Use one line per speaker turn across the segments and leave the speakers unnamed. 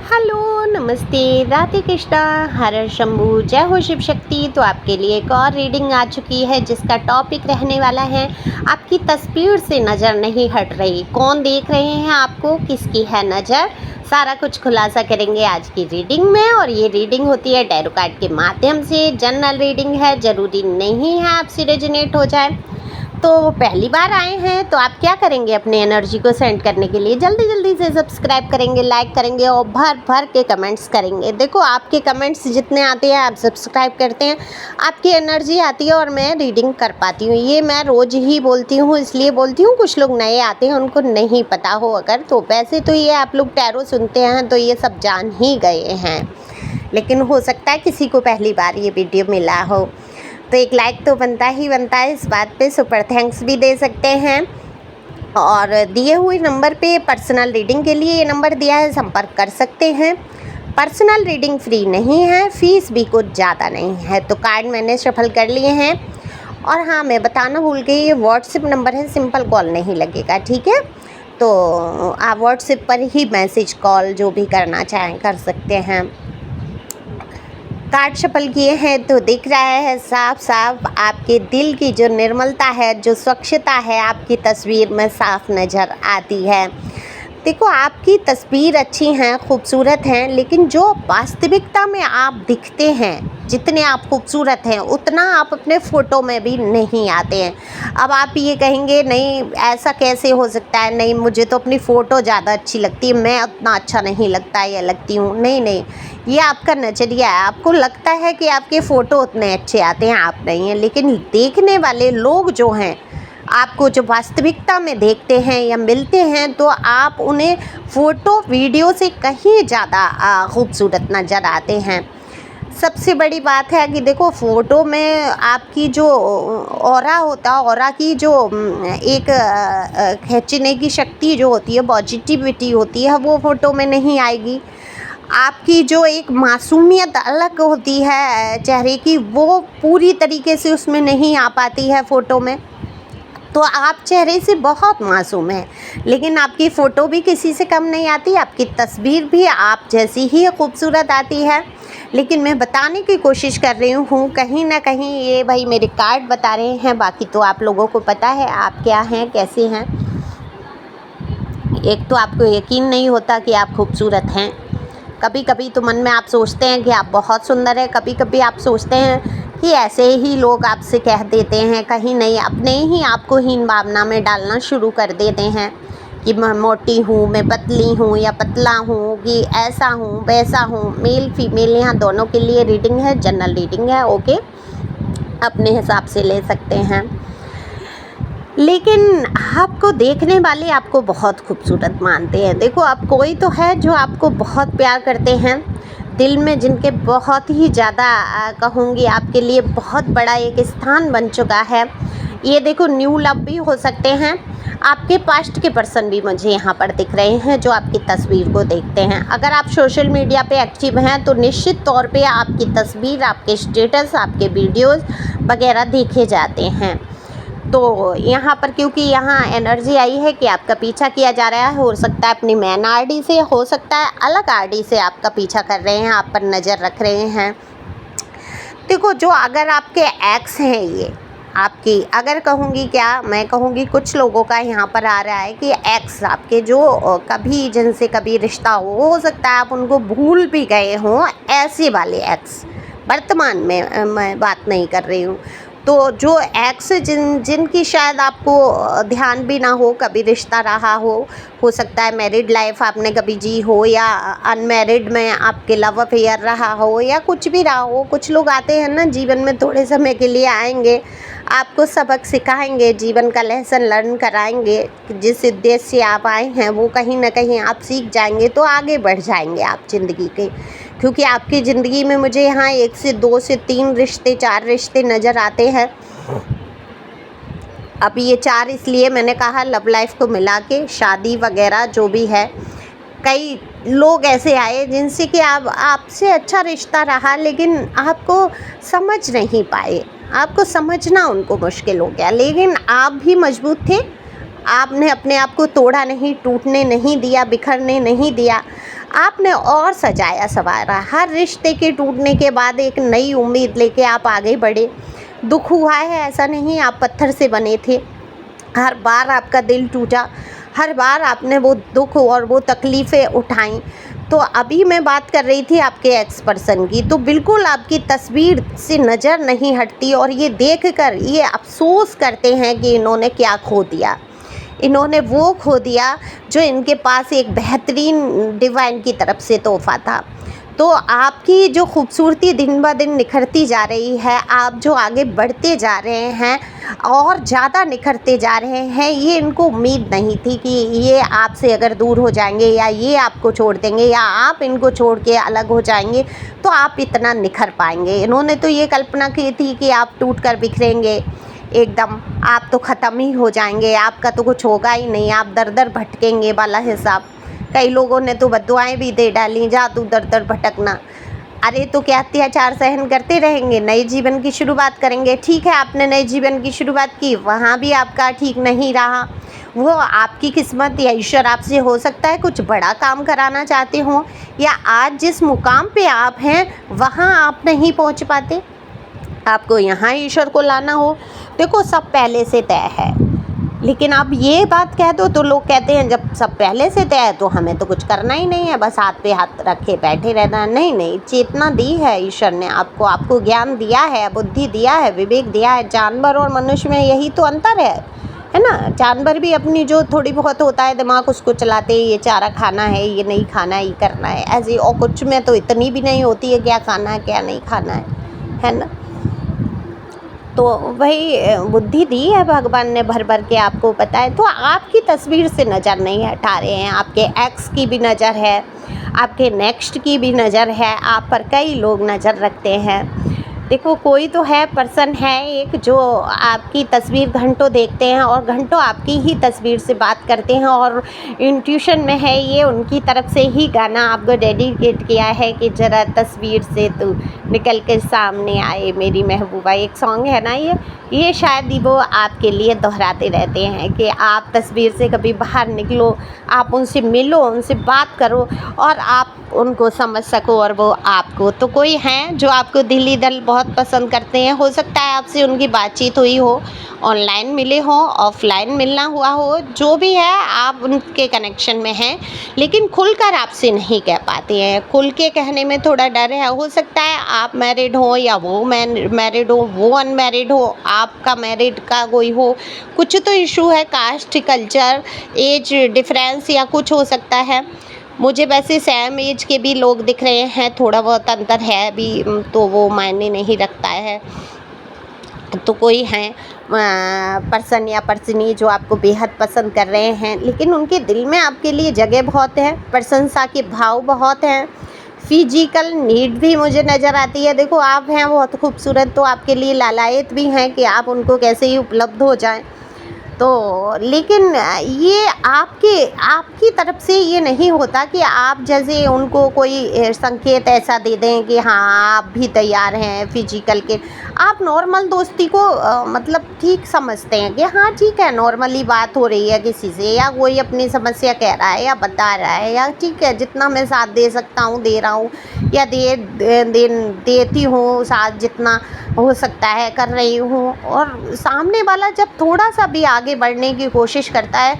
Hello, नमस्ते, राधे कृष्णा, हर हर शंभू, जय हो शिव शक्ति। तो आपके लिए एक और रीडिंग आ चुकी है जिसका टॉपिक रहने वाला है आपकी तस्वीर से नज़र नहीं हट रही। कौन देख रहे हैं आपको, किसकी है नज़र, सारा कुछ खुलासा करेंगे आज की रीडिंग में। और ये रीडिंग होती है टैरो कार्ड के माध्यम से, जनरल रीडिंग है, ज़रूरी नहीं है आपसे रेजोनेट हो जाए। तो पहली बार आए हैं तो आप क्या करेंगे, अपने एनर्जी को सेंड करने के लिए जल्दी जल्दी से सब्सक्राइब करेंगे, लाइक करेंगे और भर भर के कमेंट्स करेंगे। देखो, आपके कमेंट्स जितने आते हैं, आप सब्सक्राइब करते हैं, आपकी एनर्जी आती है और मैं रीडिंग कर पाती हूँ। ये मैं रोज़ ही बोलती हूँ, इसलिए बोलती हूँ कुछ लोग नए आते हैं, उनको नहीं पता हो अगर, तो वैसे तो ये आप लोग टैरो सुनते हैं तो ये सब जान ही गए हैं, लेकिन हो सकता है किसी को पहली बार ये वीडियो मिला हो। तो एक लाइक तो बनता ही बनता है इस बात पे, सुपर थैंक्स भी दे सकते हैं। और दिए हुए नंबर पे पर्सनल रीडिंग के लिए ये नंबर दिया है, संपर्क कर सकते हैं। पर्सनल रीडिंग फ्री नहीं है, फीस भी कुछ ज़्यादा नहीं है। तो कार्ड मैंने शफल कर लिए हैं। और हाँ, मैं बताना भूल गई, ये व्हाट्सएप नंबर है, सिंपल कॉल नहीं लगेगा, ठीक है। तो आप व्हाट्सएप पर ही मैसेज कॉल जो भी करना चाहें कर सकते हैं। कार्ड शफल किए हैं तो दिख रहा है साफ साफ आपके दिल की जो निर्मलता है, जो स्वच्छता है, आपकी तस्वीर में साफ नज़र आती है। देखो, आपकी तस्वीर अच्छी हैं, खूबसूरत हैं, लेकिन जो वास्तविकता में आप दिखते हैं, जितने आप खूबसूरत हैं, उतना आप अपने फ़ोटो में भी नहीं आते हैं। अब आप ये कहेंगे नहीं ऐसा कैसे हो सकता है, नहीं मुझे तो अपनी फ़ोटो ज़्यादा अच्छी लगती है, मैं उतना अच्छा नहीं लगता या लगती हूँ। नहीं नहीं, ये आपका नज़रिया है। आपको लगता है कि आपके फ़ोटो उतने अच्छे आते हैं, आप नहीं हैं, लेकिन देखने वाले लोग जो हैं, आपको जो वास्तविकता में देखते हैं या मिलते हैं, तो आप उन्हें फ़ोटो वीडियो से कहीं ज़्यादा खूबसूरत नज़र आते हैं। सबसे बड़ी बात है कि देखो, फ़ोटो में आपकी जो ऑरा होता है, ऑरा की जो एक खींचने की शक्ति जो होती है, पॉजिटिविटी होती है, वो फ़ोटो में नहीं आएगी। आपकी जो एक मासूमियत अलग होती है चेहरे की, वो पूरी तरीके से उसमें नहीं आ पाती है फ़ोटो में। तो आप चेहरे से बहुत मासूम हैं, लेकिन आपकी फ़ोटो भी किसी से कम नहीं आती, आपकी तस्वीर भी आप जैसी ही खूबसूरत आती है। लेकिन मैं बताने की कोशिश कर रही हूँ, कहीं ना कहीं ये भाई मेरे कार्ड बता रहे हैं, बाकी तो आप लोगों को पता है आप क्या हैं, कैसे हैं। एक तो आपको यकीन नहीं होता कि आप खूबसूरत हैं। कभी कभी तो मन में आप सोचते हैं कि आप बहुत सुंदर हैं, कभी कभी आप सोचते हैं कि ऐसे ही लोग आपसे कह देते हैं, कहीं नहीं अपने ही आपको हीन भावना में डालना शुरू कर देते हैं कि मैं मोटी हूँ, मैं पतली हूँ या पतला हूँ, कि ऐसा हूँ वैसा हूँ। मेल फीमेल यहाँ दोनों के लिए रीडिंग है, जनरल रीडिंग है, ओके, अपने हिसाब से ले सकते हैं। लेकिन आपको देखने वाले आपको बहुत खूबसूरत मानते हैं। देखो, अब कोई तो है जो आपको बहुत प्यार करते हैं, दिल में जिनके बहुत ही ज़्यादा कहूँगी आपके लिए बहुत बड़ा एक स्थान बन चुका है। ये देखो, न्यू लव भी हो सकते हैं। आपके पास्ट के पर्सन भी मुझे यहाँ पर दिख रहे हैं जो आपकी तस्वीर को देखते हैं। अगर आप सोशल मीडिया पे एक्टिव हैं तो निश्चित तौर पे आपकी तस्वीर, आपके स्टेटस, आपके वीडियोस वगैरह देखे जाते हैं। तो यहाँ पर क्योंकि यहाँ एनर्जी आई है कि आपका पीछा किया जा रहा है, हो सकता है अपनी मैन आरडी से, हो सकता है अलग आरडी से आपका पीछा कर रहे हैं, आप पर नज़र रख रहे हैं। देखो, जो अगर आपके एक्स हैं, ये आपकी अगर कहूँगी क्या, मैं कहूँगी कुछ लोगों का यहाँ पर आ रहा है कि एक्स आपके जो कभी जिनसे कभी रिश्ता हो सकता है आप उनको भूल भी गए हों, ऐसे वाले एक्स, वर्तमान में मैं बात नहीं कर रही हूँ। तो जो एक्स जिनकी शायद आपको ध्यान भी ना हो, कभी रिश्ता रहा हो सकता है मैरिड लाइफ आपने कभी जी हो, या अनमैरिड में आपके लव अफेयर रहा हो, या कुछ भी रहा हो। कुछ लोग आते हैं ना जीवन में, थोड़े समय के लिए आएंगे, आपको सबक सिखाएंगे, जीवन का लेसन लर्न कराएंगे। जिस उद्देश्य से आप आए हैं वो कहीं ना कहीं आप सीख जाएंगे, तो आगे बढ़ जाएंगे आप ज़िंदगी के। क्योंकि आपकी ज़िंदगी में मुझे यहाँ 1 से 2 से 3 रिश्ते, 4 रिश्ते नज़र आते हैं। अब ये 4 इसलिए मैंने कहा, लव लाइफ को मिला के शादी वगैरह जो भी है। कई लोग ऐसे आए जिनसे कि आपसे अच्छा रिश्ता रहा, लेकिन आपको समझ नहीं पाए, आपको समझना उनको मुश्किल हो गया। लेकिन आप भी मजबूत थे, आपने अपने आप को तोड़ा नहीं, टूटने नहीं दिया, बिखरने नहीं दिया। आपने और सजाया संवारा। हर रिश्ते के टूटने के बाद एक नई उम्मीद लेके आप आगे बढ़े। दुख हुआ है ऐसा नहीं, आप पत्थर से बने थे। हर बार आपका दिल टूटा, हर बार आपने वो दुख और वो तकलीफ़ें उठाई। तो अभी मैं बात कर रही थी आपके एक्स पर्सन की, तो बिल्कुल आपकी तस्वीर से नज़र नहीं हटती और ये देखकर ये अफ़सोस करते हैं कि इन्होंने क्या खो दिया। इन्होंने वो खो दिया जो इनके पास एक बेहतरीन डिवाइन की तरफ से तोहफ़ा था। तो आपकी जो खूबसूरती दिन ब दिन निखरती जा रही है, आप जो आगे बढ़ते जा रहे हैं और ज़्यादा निखरते जा रहे हैं, ये इनको उम्मीद नहीं थी कि ये आपसे अगर दूर हो जाएंगे या ये आपको छोड़ देंगे या आप इनको छोड़ के अलग हो जाएंगे तो आप इतना निखर पाएंगे। इन्होंने तो ये कल्पना की थी कि आप टूट कर बिखरेंगे एकदम, आप तो ख़त्म ही हो जाएंगे, आपका तो कुछ होगा ही नहीं, आप दर दर भटकेंगे वाला हिसाब। कई लोगों ने तो बद्दुआएं भी दे डाली, जा तू दर दर भटकना। अरे तो क्या अत्याचार सहन करते रहेंगे, नए जीवन की शुरुआत करेंगे। ठीक है, आपने नए जीवन की शुरुआत की, वहाँ भी आपका ठीक नहीं रहा। वो आपकी किस्मत या ईश्वर आपसे हो सकता है कुछ बड़ा काम कराना चाहते हों, या आज जिस मुकाम पे आप हैं वहाँ आप नहीं पहुँच पाते, आपको यहाँ ईश्वर को लाना हो। देखो, सब पहले से तय है, लेकिन आप ये बात कह दो तो लोग कहते हैं जब सब पहले से तय है तो हमें तो कुछ करना ही नहीं है, बस हाथ पे हाथ रखे बैठे रहना है। नहीं नहीं, चेतना दी है ईश्वर ने आपको ज्ञान दिया है, बुद्धि दिया है, विवेक दिया है। जानवर और मनुष्य में यही तो अंतर है ना। जानवर भी अपनी जो थोड़ी बहुत होता है दिमाग, उसको चलाते हैं, ये चारा खाना है, ये नहीं खाना है, ये करना है ऐसे। और कुछ में तो इतनी भी नहीं होती है क्या खाना है क्या नहीं खाना है ना। तो वही बुद्धि दी है भगवान ने भर भर के, आपको पता है। तो आपकी तस्वीर से नज़र नहीं हटा रहे हैं, आपके एक्स की भी नज़र है, आपके नेक्स्ट की भी नज़र है, आप पर कई लोग नज़र रखते हैं। देखो, कोई तो है, पर्सन है एक जो आपकी तस्वीर घंटों देखते हैं और घंटों आपकी ही तस्वीर से बात करते हैं, और इंट्यूशन में है ये उनकी तरफ से ही गाना आपको डेडिकेट किया है कि ज़रा तस्वीर से तू निकल के सामने आए मेरी महबूबा। एक सॉन्ग है ना ये शायद ही वो आपके लिए दोहराते रहते हैं कि आप तस्वीर से कभी बाहर निकलो, आप उनसे मिलो, उनसे बात करो और आप उनको समझ सको और वो आपको। तो कोई हैं जो आपको दिली दिल बहुत पसंद करते हैं, हो सकता है आपसे उनकी बातचीत हुई हो, ऑनलाइन मिले हो, ऑफलाइन मिलना हुआ हो, जो भी है आप उनके कनेक्शन में हैं, लेकिन खुलकर आपसे नहीं कह पाते हैं। खुल के कहने में थोड़ा डर है। हो सकता है आप मैरिड हो या वो मैरिड हो, वो अनमैरिड हो, आपका मैरिड का कोई हो, कुछ तो इशू है, कास्ट, कल्चर, एज डिफरेंस या कुछ हो सकता है। मुझे वैसे सेम एज के भी लोग दिख रहे हैं, थोड़ा बहुत अंतर है भी, तो वो मायने नहीं रखता है। तो कोई हैं पर्सन या पर्सनी जो आपको बेहद पसंद कर रहे हैं, लेकिन उनके दिल में आपके लिए जगह बहुत है, प्रशंसा के भाव बहुत हैं, फिजिकल नीड भी मुझे नज़र आती है। देखो, आप हैं बहुत खूबसूरत, तो आपके लिए लालायत भी हैं कि आप उनको कैसे ही उपलब्ध हो जाएं। तो लेकिन ये आपकी तरफ से ये नहीं होता कि आप जैसे उनको कोई संकेत ऐसा दे दें कि हाँ आप भी तैयार हैं फिजिकल के। आप नॉर्मल दोस्ती को मतलब ठीक समझते हैं कि हाँ ठीक है, नॉर्मली बात हो रही है किसी से, या कोई अपनी समस्या कह रहा है या बता रहा है, या ठीक है जितना मैं साथ दे सकता हूँ दे रहा हूँ, या देती हूँ साथ जितना हो सकता है कर रही हूँ। और सामने वाला जब थोड़ा सा भी आगे बढ़ने की कोशिश करता है,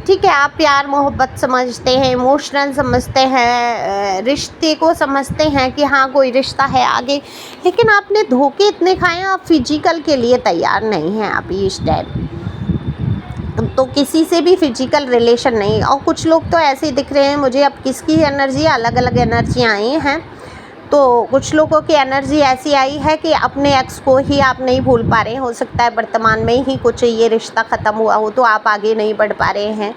ठीक है, आप प्यार मोहब्बत समझते हैं, इमोशनल समझते हैं, रिश्ते को समझते हैं कि हाँ कोई रिश्ता है आगे, लेकिन आपने धोखे इतने खाए हैं, आप फिजिकल के लिए तैयार नहीं हैं अभी इस टाइम। तो किसी से भी फिजिकल रिलेशन नहीं। और कुछ लोग तो ऐसे ही दिख रहे हैं मुझे, अब किसकी एनर्जी, अलग अलग एनर्जियाँ आई हैं। तो कुछ लोगों की एनर्जी ऐसी आई है कि अपने एक्स को ही आप नहीं भूल पा रहे हैं। हो सकता है वर्तमान में ही कुछ ये रिश्ता ख़त्म हुआ हो तो आप आगे नहीं बढ़ पा रहे हैं।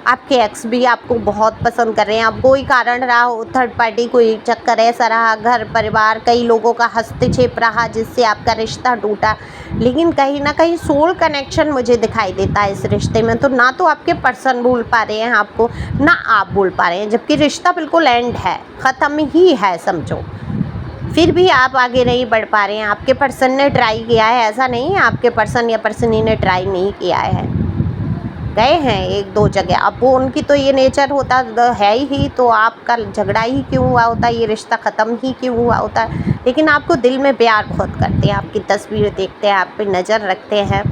आपके एक्स भी आपको बहुत पसंद कर रहे हैं, अब कोई कारण रहा हो, थर्ड पार्टी कोई चक्कर ऐसा रहा, घर परिवार कई लोगों का हस्तक्षेप रहा जिससे आपका रिश्ता टूटा, लेकिन कहीं ना कहीं सोल कनेक्शन मुझे दिखाई देता है इस रिश्ते में। तो ना तो आपके पर्सन भूल पा रहे हैं आपको, ना आप भूल पा रहे हैं, जबकि रिश्ता बिल्कुल एंड है, ख़त्म ही है समझो, फिर भी आप आगे नहीं बढ़ पा रहे हैं। आपके पर्सन ने ट्राई किया है, ऐसा नहीं है आपके पर्सन या पर्सनी ने ट्राई नहीं किया है। गए हैं एक दो जगह, अब वो उनकी तो ये नेचर होता है ही, तो आपका झगड़ा ही क्यों हुआ होता, ये रिश्ता ख़त्म ही क्यों हुआ होता। लेकिन आपको दिल में प्यार बहुत करते हैं, आपकी तस्वीर देखते हैं, आप पे नज़र रखते हैं,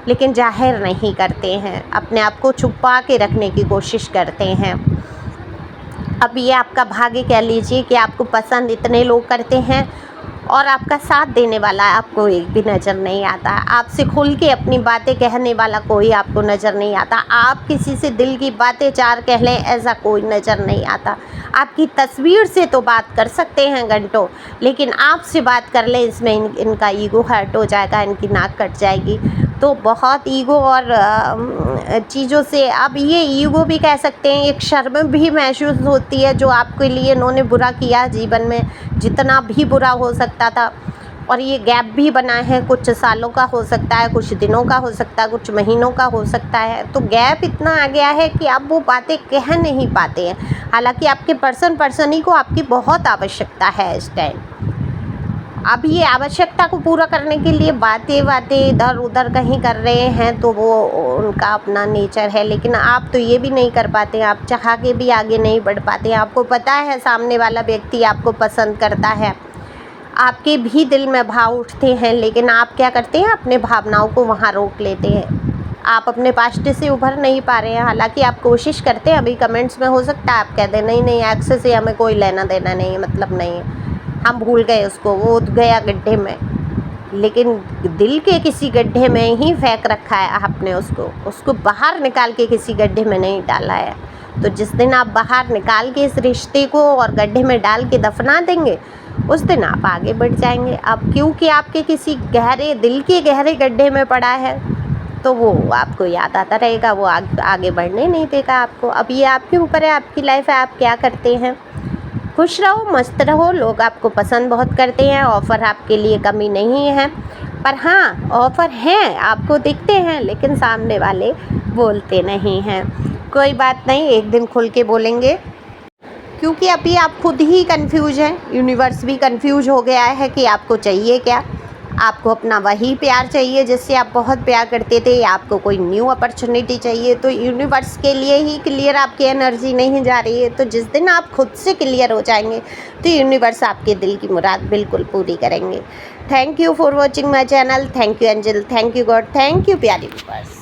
लेकिन ज़ाहिर नहीं करते हैं, अपने आप को छुपा के रखने की कोशिश करते हैं। अब ये आपका भाग्य कह लीजिए कि आपको पसंद इतने लोग करते हैं और आपका साथ देने वाला आपको एक भी नज़र नहीं आता। आपसे खुल के अपनी बातें कहने वाला कोई आपको नज़र नहीं आता। आप किसी से दिल की बातें चार कह लें, ऐसा कोई नज़र नहीं आता। आपकी तस्वीर से तो बात कर सकते हैं घंटों, लेकिन आपसे बात कर लें, इसमें इनका ईगो हर्ट हो जाएगा, इनकी नाक कट जाएगी। तो बहुत ईगो और चीज़ों से, अब ये ईगो भी कह सकते हैं, एक शर्म भी महसूस होती है जो आपके लिए इन्होंने बुरा किया जीवन में, जितना भी बुरा हो सकता था। और ये गैप भी बना है, कुछ सालों का हो सकता है, कुछ दिनों का हो सकता है, कुछ महीनों का हो सकता है। तो गैप इतना आ गया है कि अब वो बातें कह नहीं पाते हैं। हालांकि आपके पर्सन ही को आपकी बहुत आवश्यकता है इस टाइम। अब ये आवश्यकता को पूरा करने के लिए बातें इधर उधर कहीं कर रहे हैं, तो वो उनका अपना नेचर है। लेकिन आप तो ये भी नहीं कर पाते, आप चाह के भी आगे नहीं बढ़ पाते। आपको पता है सामने वाला व्यक्ति आपको पसंद करता है, आपके भी दिल में भाव उठते हैं, लेकिन आप क्या करते हैं, अपने भावनाओं को वहाँ रोक लेते हैं। आप अपने पास्ट से उभर नहीं पा रहे हैं। हालांकि आप कोशिश करते हैं, अभी कमेंट्स में हो सकता है आप कह दें नहीं एक्स से हमें कोई लेना देना नहीं है, मतलब नहीं है, हम भूल गए उसको, वो गया गड्ढे में। लेकिन दिल के किसी गड्ढे में ही फेंक रखा है आपने उसको बाहर निकाल के किसी गड्ढे में नहीं डाला है। तो जिस दिन आप बाहर निकाल के इस रिश्ते को और गड्ढे में डाल के दफना देंगे, उस दिन आप आगे बढ़ जाएंगे। अब क्योंकि आपके किसी गहरे दिल के गहरे गड्ढे में पड़ा है, तो वो आपको याद आता रहेगा, वो आगे बढ़ने नहीं देगा आपको। अब ये आपके ऊपर है, आपकी लाइफ है, आप क्या करते हैं। खुश रहो, मस्त रहो, लोग आपको पसंद बहुत करते हैं, ऑफ़र आपके लिए कमी नहीं है। पर हाँ, ऑफ़र हैं, आपको दिखते हैं, लेकिन सामने वाले बोलते नहीं हैं। कोई बात नहीं, एक दिन खुल के बोलेंगे, क्योंकि अभी आप खुद ही कंफ्यूज हैं, यूनिवर्स भी कंफ्यूज हो गया है कि आपको चाहिए क्या। आपको अपना वही प्यार चाहिए जिससे आप बहुत प्यार करते थे, या आपको कोई न्यू अपॉर्चुनिटी चाहिए। तो यूनिवर्स के लिए ही क्लियर आपकी एनर्जी नहीं जा रही है। तो जिस दिन आप खुद से क्लियर हो जाएंगे, तो यूनिवर्स आपके दिल की मुराद बिल्कुल पूरी करेंगे। Thank you for watching my channel. Thank you angel, thank you God, thank you प्यारे व्यूअर्स।